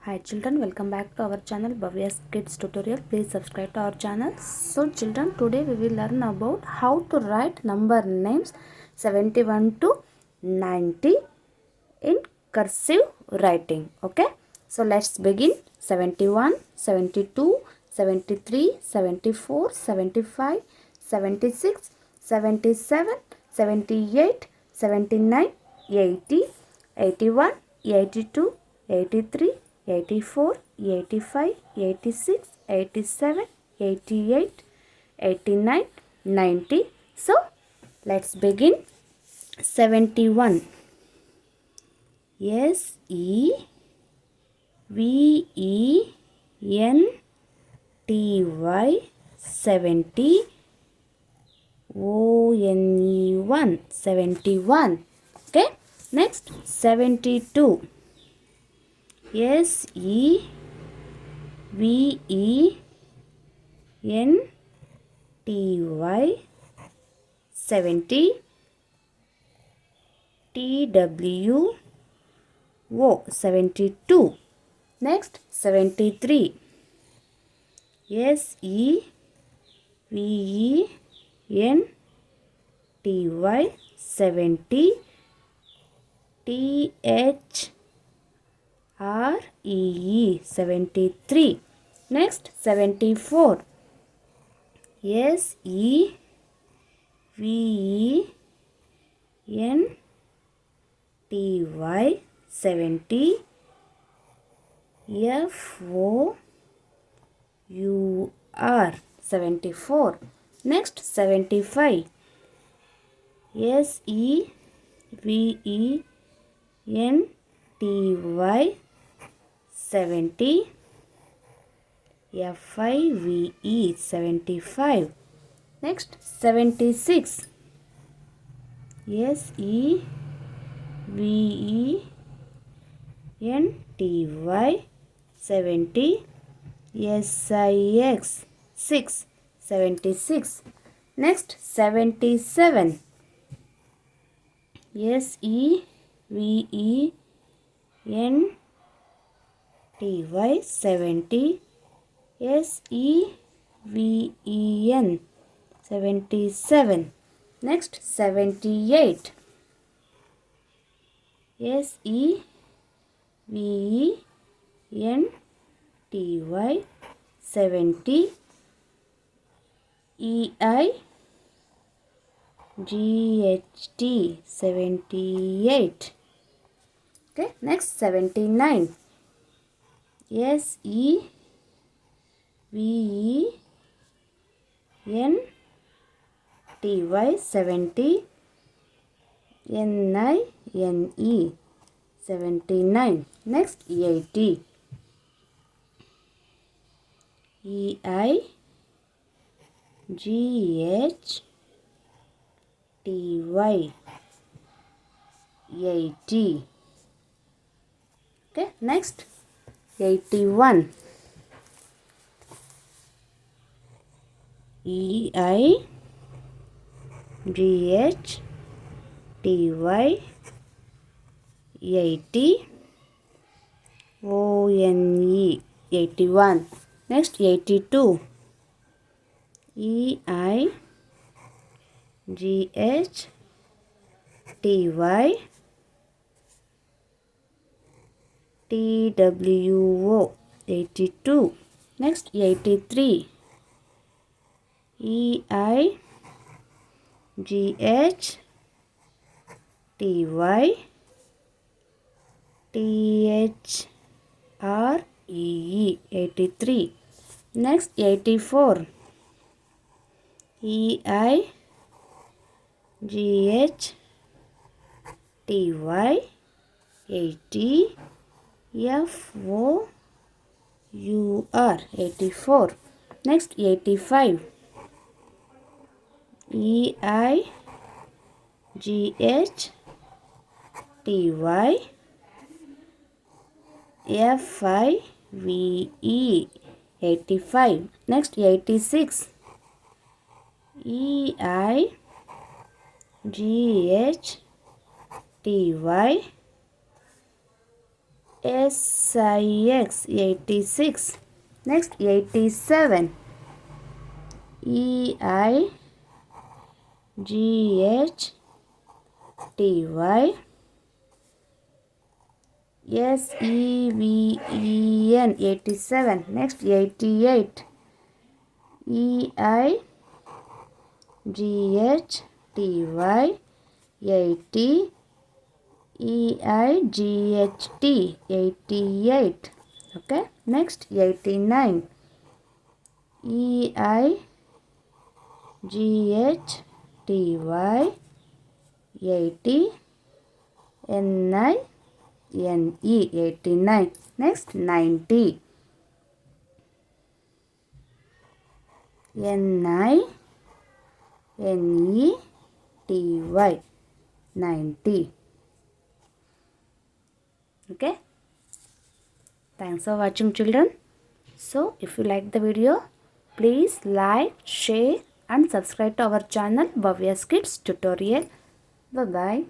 Hi children, welcome back to our channel Bhavya's Kids Tutorial. Please subscribe to our channel. So children, today we will learn about how to write number names 71 to 90 in cursive writing. Okay, so let's begin. 71, 72, 73, 74, 75, 76, 77, 78, 79, 80, 81, 82, 83, 84, 85, 86, 87, 88, 89, 90. So let's begin. 71. SEVENTY 70 ONE 71. Okay, next 72. SEVENTY 70 TWO 72. Next 73. SEVENTY 70 THREE 73. Next 74. SEVENTY 70 FOUR 74. Next 75. SEVENTY 70 FIVE 75. Next 76. SEVENTY 70 SIX 6 76. Next 77. SEVENTY 70 SEVEN 77. Next 78. SEVENTY 70 EIGHT 78. Okay, next 79. SEVENTY 70 NINE 79. Next 80. EIGHTY 80. Okay, next 81. EIGHTY 80 ONE 81. Next 82. EIGHTY TWO 82. Next 83. EIGHTY THREE 83. Next 84. EIGHTY 80 FOUR 84. Next 85. EIGHTY FIVE 85. Next 86. EIGHTY SIX 86. Next 87. EIGHTY 7. 87. Next 88. EIGHTY 80. EIGHT 88. Okay. Next 89. EIGHTY 80. NINE 89. Next 90. NINETY 90. Okay. Thanks for watching, children. So if you like the video, please like, share and subscribe to our channel Bhavya's Kids Tutorial. Bye bye.